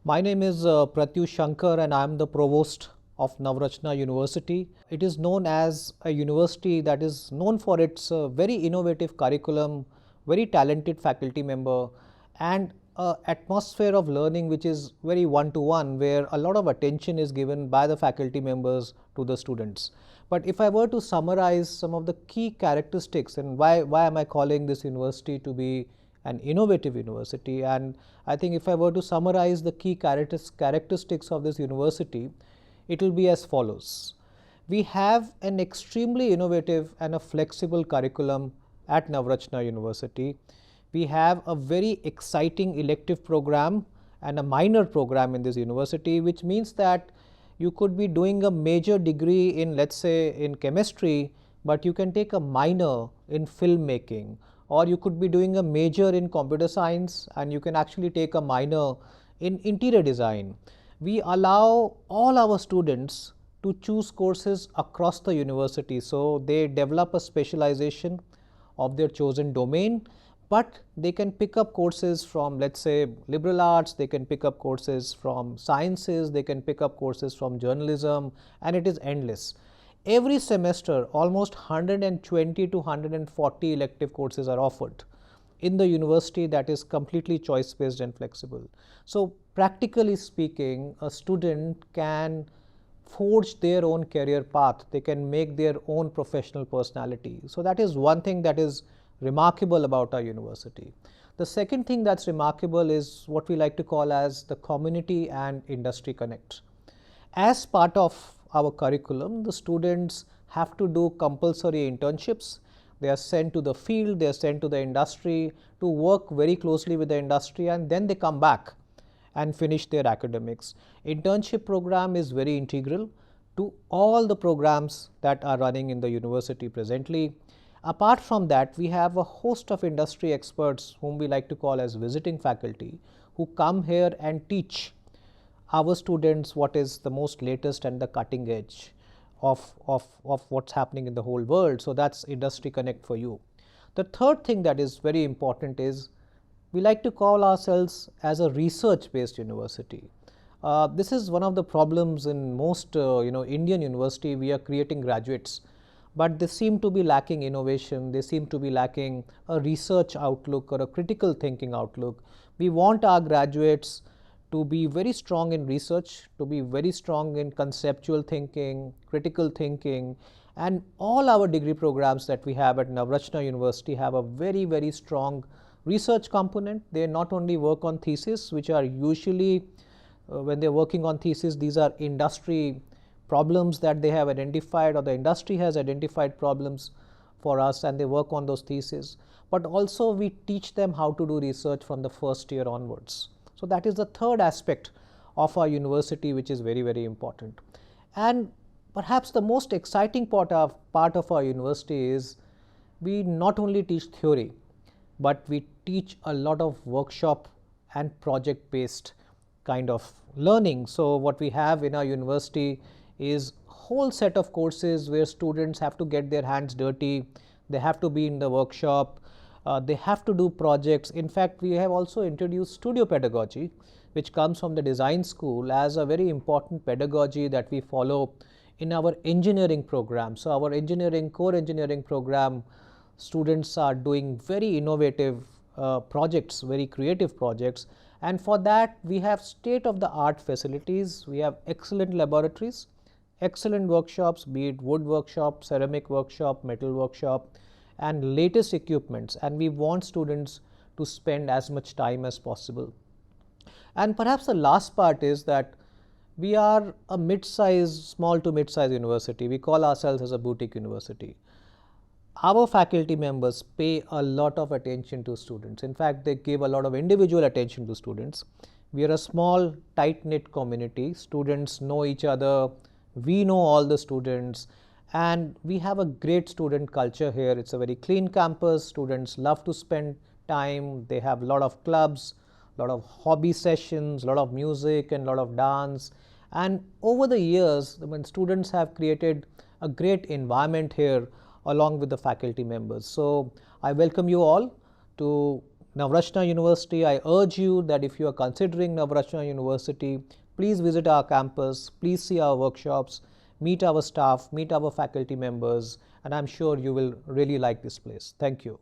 My name is Pratyush Shankar and I am the Provost of Navarachana University. It is known as a university that is known for its very innovative curriculum, very talented faculty member, and atmosphere of learning which is very one-to-one, where a lot of attention is given by the faculty members to the students. But if I were to summarize some of the key characteristics and why am I calling this university to be an innovative university, and I think if I were to summarize the key characteristics of this university, it will be as follows. We have an extremely innovative and a flexible curriculum at Navarachana University. We have a very exciting elective program and a minor program in this university, which means that you could be doing a major degree in, let's say, in chemistry, but you can take a minor in filmmaking, or you could be doing a major in computer science and you can actually take a minor in interior design. We allow all our students to choose courses across the university, so they develop a specialization of their chosen domain, but they can pick up courses from, let's say, liberal arts, they can pick up courses from sciences, they can pick up courses from journalism, and it is endless. Every semester almost 120 to 140 elective courses are offered in the university that is completely choice based and flexible. So practically speaking, a student can forge their own career path, they can make their own professional personality. So that is one thing that is remarkable about our university. The second thing that's remarkable is what we like to call as the community and industry connect. As part of our curriculum, the students have to do compulsory internships. They are sent to the field, they are sent to the industry to work very closely with the industry, and then they come back and finish their academics. Internship program is very integral to all the programs that are running in the university presently. Apart from that, we have a host of industry experts whom we like to call as visiting faculty, who come here and teach our students what is the most latest and the cutting edge of what's happening in the whole world. So that's industry connect for you. The third thing that is very important is we like to call ourselves as a research based university. This is one of the problems in most Indian university. We are creating graduates, but they seem to be lacking innovation, they seem to be lacking a research outlook or a critical thinking outlook. We want our graduates to be very strong in research, to be very strong in conceptual thinking, critical thinking, and all our degree programs that we have at Navarachana University have a very strong research component. They not only work on thesis, which are usually when they're working on thesis, these are industry problems that they have identified or the industry has identified problems for us and they work on those theses, but also we teach them how to do research from the first year onwards. So that is the third aspect of our university, which is very important. And perhaps the most exciting part of our university is we not only teach theory, but we teach a lot of workshop and project based kind of learning. So what we have in our university is whole set of courses where students have to get their hands dirty, they have to be in the workshop, they have to do projects. In fact, we have also introduced studio pedagogy, which comes from the design school as a very important pedagogy that we follow in our engineering program. So our core engineering program, students are doing very innovative projects, very creative projects, and for that we have state of the art facilities, we have excellent laboratories, excellent workshops, be it wood workshop, ceramic workshop, metal workshop, and latest equipments, and we want students to spend as much time as possible. And perhaps the last part is that we are a mid-size, small to mid-size university. We call ourselves as a boutique university. Our faculty members pay a lot of attention to students. In fact, they give a lot of individual attention to students. We are a small, tight-knit community. Students know each other. We know all the students. And we have a great student culture here. It's a very clean campus. Students love to spend time. They have a lot of clubs, a lot of hobby sessions, a lot of music and a lot of dance. And over the years, when students have created a great environment here along with the faculty members. So I welcome you all to Navarachana University, I urge you that if you are considering Navarachana University, please visit our campus, please see our workshops, meet our staff, meet our faculty members, and I'm sure you will really like this place. Thank you.